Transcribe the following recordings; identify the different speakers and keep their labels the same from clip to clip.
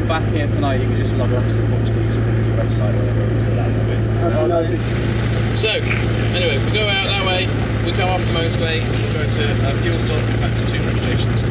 Speaker 1: come back here tonight, you can just log on to the Portuguese website or whatever.
Speaker 2: So, anyway, we go out that way, we come off the motorway, we go to a fuel stop, in fact there's 2 fuel stations.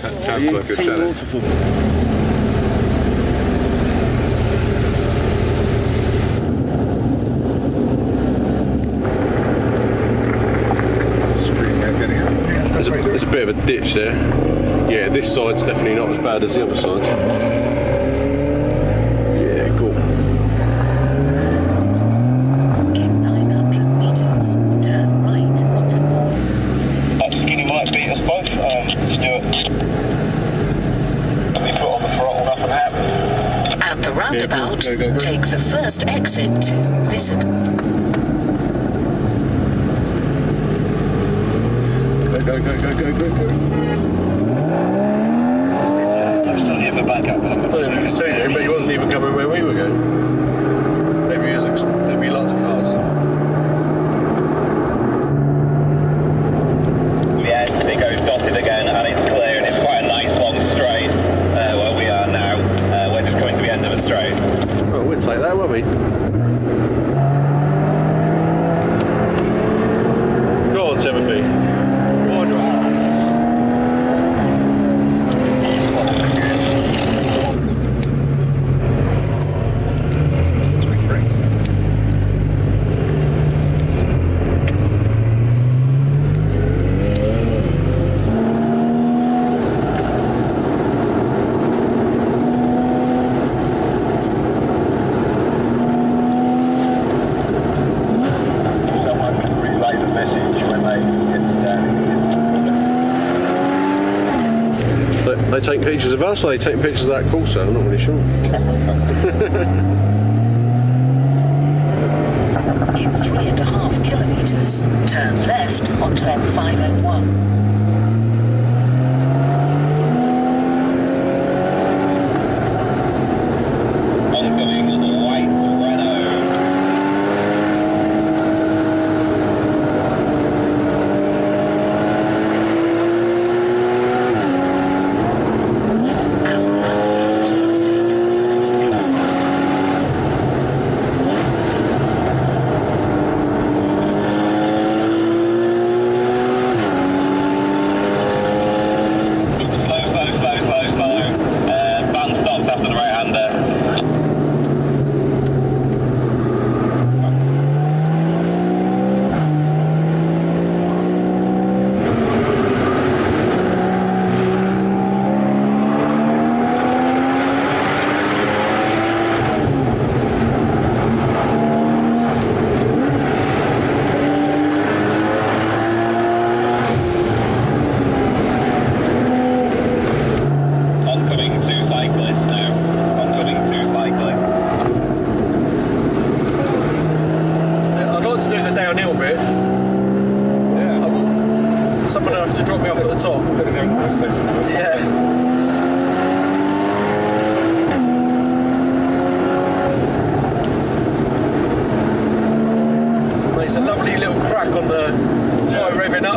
Speaker 3: That sounds like a challenge. There's a bit of a ditch there. Yeah, this side's definitely not as bad as the other side. Yeah, cool.
Speaker 4: In 900 meters, turn right onto Paul.
Speaker 5: Skinny might beat us both, Stuart. We put on the throttle, nothing happened.
Speaker 4: At the roundabout,
Speaker 3: go.
Speaker 4: take the first exit to Visig.
Speaker 3: Go.
Speaker 5: I'm still here for backup.
Speaker 3: I don't know if he was telling you, but he wasn't even coming where we were going. Maybe he liked cars.
Speaker 5: Yeah, it goes dotted again and it's clear and it's quite a nice long straight where we are now. We're just coming to the end of a straight.
Speaker 3: Well, we'll take that, won't we? Go on, Timothy. They take pictures of us, or they take pictures of that Corsa? I'm not really sure.
Speaker 4: In 3.5 kilometers, turn left onto M501.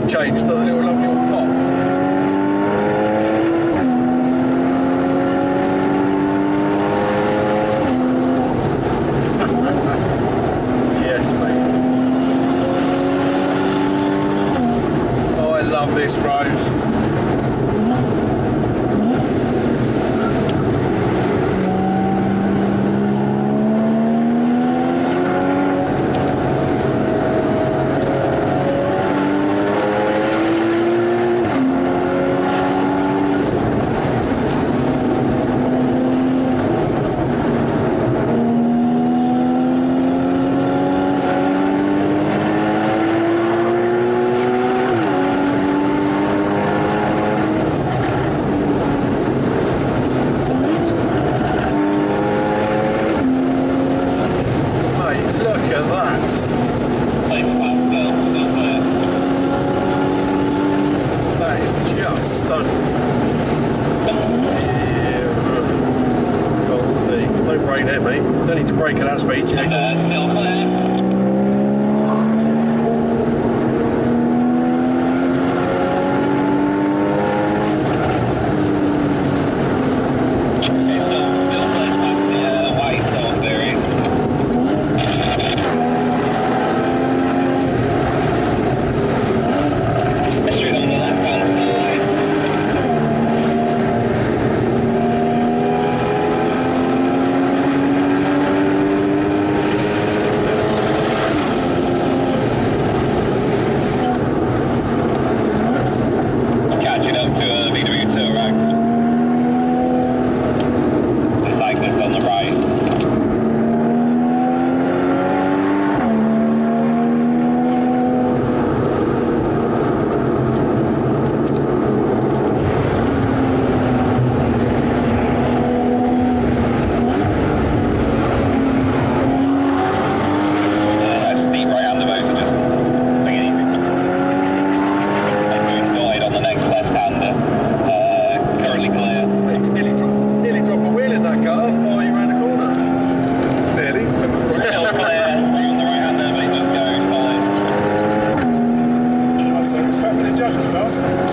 Speaker 3: Change, does a little lovely little pop. Yes, mate. Oh, I love this, Rose. Brake at that speed, you know.
Speaker 4: meters.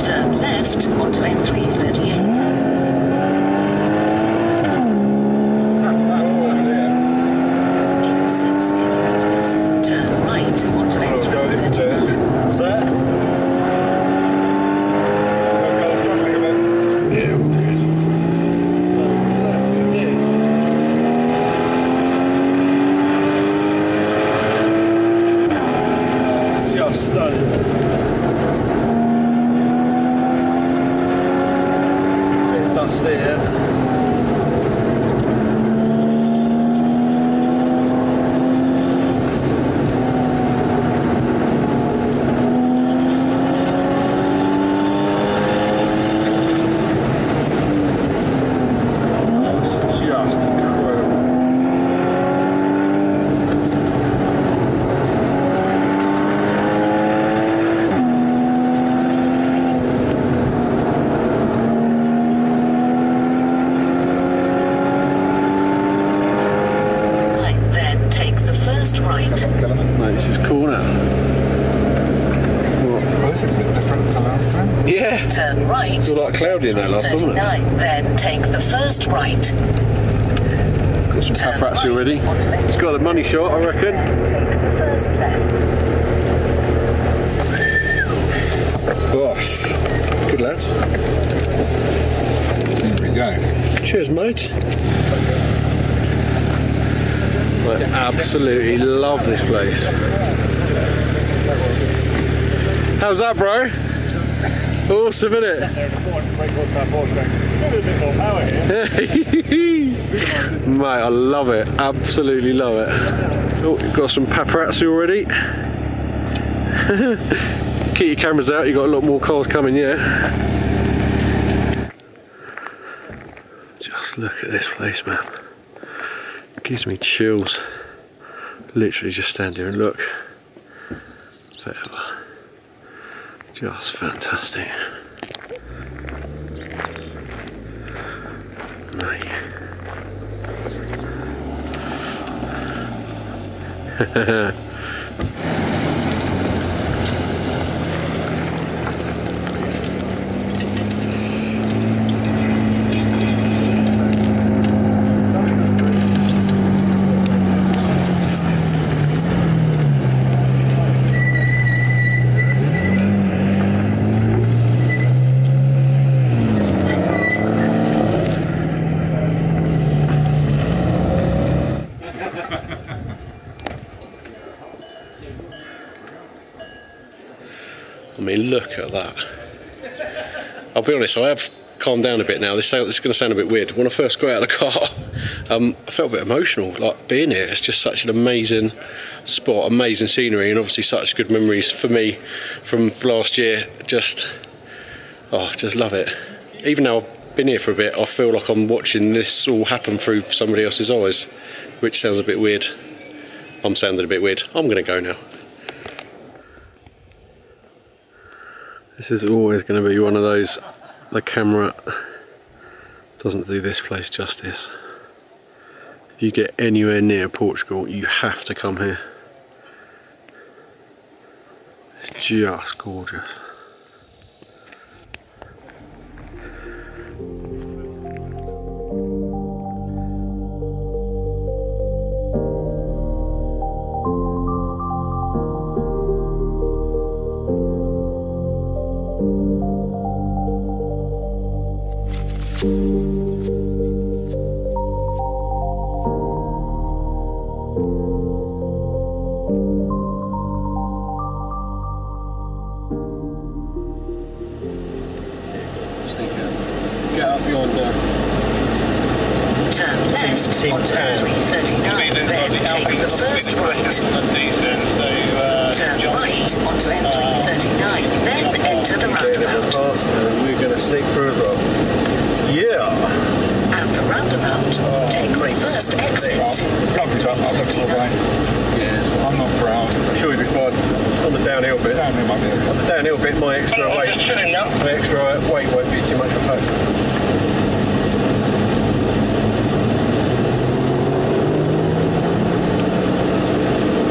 Speaker 4: Turn left. Onto N338. In 6 kilometers, turn right onto N339.
Speaker 3: What's that? I'm struggling a bit. Yeah, all good. It's just stunning. There. It's just incredible. Mate, this is cool now.
Speaker 1: Well, this looks a bit different to last time.
Speaker 3: Yeah.
Speaker 4: Turn right.
Speaker 3: It's all like cloudy in there last, doesn't it?
Speaker 4: Then take the first right.
Speaker 3: Got some paparazzi already. It's got a money shot, I reckon.
Speaker 4: Take the first left.
Speaker 3: Gosh. Good lads.
Speaker 1: There we go.
Speaker 3: Cheers, mate. I absolutely love this place. How's that, bro? Awesome, isn't it? Mate, I love it. Absolutely love it. Oh, you've got some paparazzi already. Keep your cameras out, you've got a lot more cars coming, yeah? Just look at this place, man. Gives me chills. Literally just stand here and look. Forever. Just fantastic. Mate. I mean, look at that. I'll be honest, I have calmed down a bit now. This is going to sound a bit weird. When I first got out of the car, I felt a bit emotional, like being here. It's just such an amazing spot, amazing scenery, and obviously such good memories for me from last year. Just love it. Even though I've been here for a bit, I feel like I'm watching this all happen through somebody else's eyes, which sounds a bit weird. I'm sounding a bit weird. I'm going to go now. This is always going to be one of those, the camera doesn't do this place justice. If you get anywhere near Portugal, you have to come here. It's just gorgeous. Get up yonder.
Speaker 4: Turn left onto 339, then take the first right. Turn right onto N339, then enter the roundabout.
Speaker 3: We're going to sneak through as well. Yeah!
Speaker 4: At the roundabout, take the third Just exit to
Speaker 3: Yeah,
Speaker 1: I'm not proud.
Speaker 3: I'm sure you'll be fine on the downhill bit.
Speaker 1: Downhill might be okay.
Speaker 3: On the downhill bit, my extra weight won't be too much of a factor.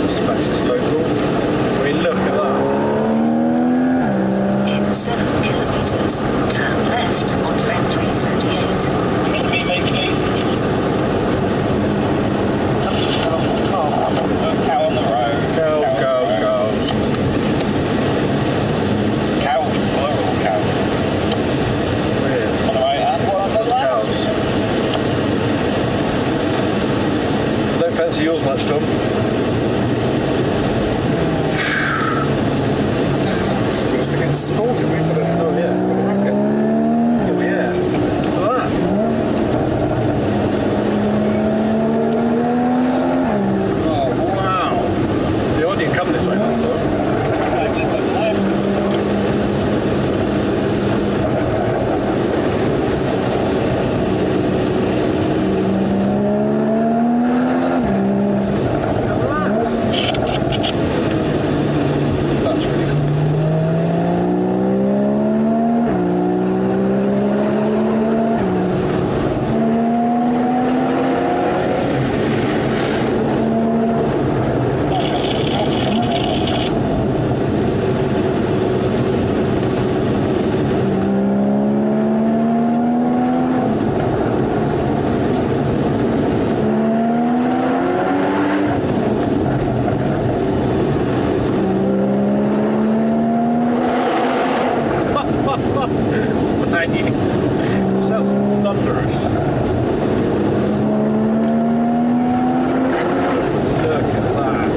Speaker 3: Dispatch this local. I mean, look at that.
Speaker 4: in 7 kilometers. Turn left onto N338.
Speaker 5: Cow on the road.
Speaker 3: Cows.
Speaker 5: Cows, plural cows.
Speaker 3: Weird.
Speaker 5: On the right hand, one on the left.
Speaker 3: Cows. Don't fancy yours much, Tom.
Speaker 1: We're just getting sporty for the
Speaker 3: Oh yeah.
Speaker 1: for the racket.
Speaker 3: Oh yeah. Listen to that. Oh wow. See, I didn't come this way last time. That's really cool. Sounds thunderous. Look at that.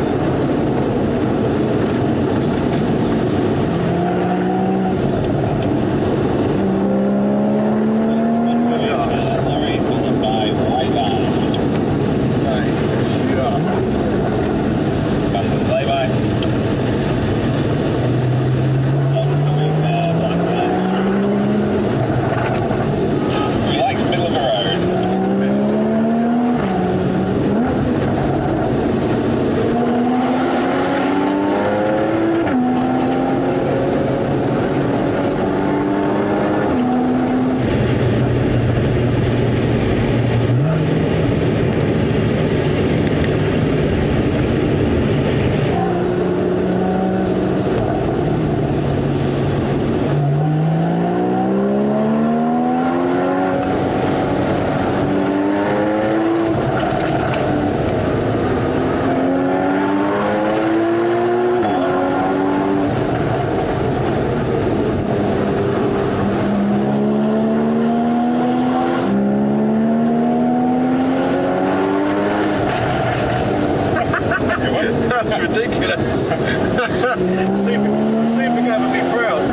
Speaker 5: Sorry, followed by right hand. Abandon flyby. Oncoming black man. Relax, middle of the road.
Speaker 3: That's ridiculous. Super gonna be proud.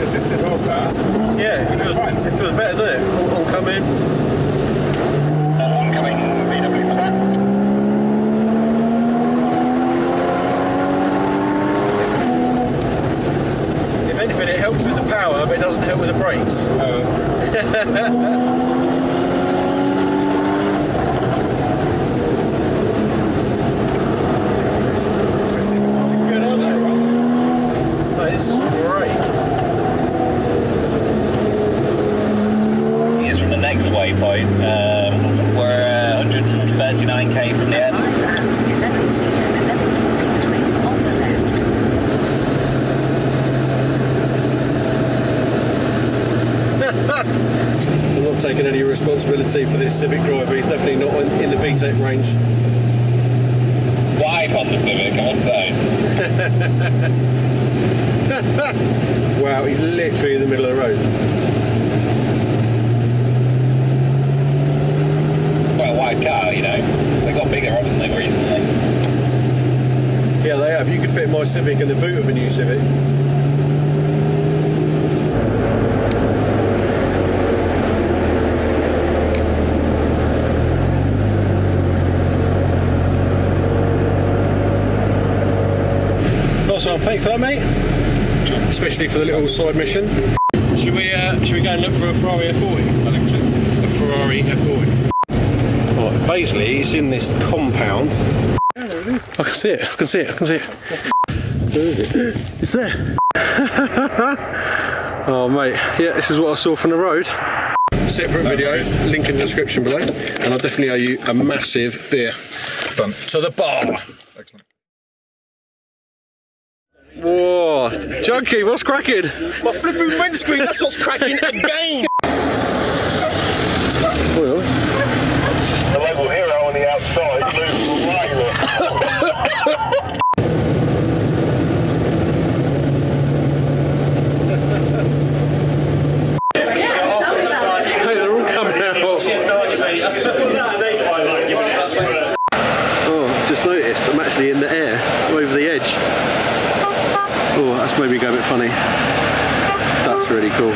Speaker 1: Assisted horsepower.
Speaker 3: Yeah, it feels better, doesn't it? Oncoming.
Speaker 5: Oncoming VW plan.
Speaker 3: If anything, it helps with the power, but it doesn't help with the brakes.
Speaker 1: Oh, that's good. Twisting it. Good, aren't they?
Speaker 3: That is great.
Speaker 5: Here's from the next waypoint. We're 139k from the end.
Speaker 4: At 1143 on the left.
Speaker 3: I'm not taking any responsibility for this Civic driver. He's definitely not in the VTEC range.
Speaker 5: wide on the Civic, I must say.
Speaker 3: Wow, he's literally in the middle of the road.
Speaker 5: Quite a wide car, you know. They got bigger, haven't they, recently?
Speaker 3: Yeah, they have. You could fit my Civic in the boot of a new Civic. So thanks for that, mate. Especially for the little side mission. Should we go and look for a Ferrari F40? I think so. A Ferrari F40. Right, basically, it's in this compound. I can see it. I can see it. I can see it. Where is it? It's there. Oh, mate. Yeah, this is what I saw from the road. Separate videos, link in the description below, and I'll definitely owe you a massive beer.
Speaker 1: Done.
Speaker 3: To the bar.
Speaker 1: Excellent.
Speaker 3: Whoa, Junkie, what's cracking?
Speaker 6: My flipping windscreen, that's what's cracking again!
Speaker 3: Well.
Speaker 5: The local hero on the outside moves right.
Speaker 3: Hey, they're all coming out. Oh, I've just noticed I'm actually in the air. I'm over the edge. Oh, that's made me go a bit funny. That's really cool.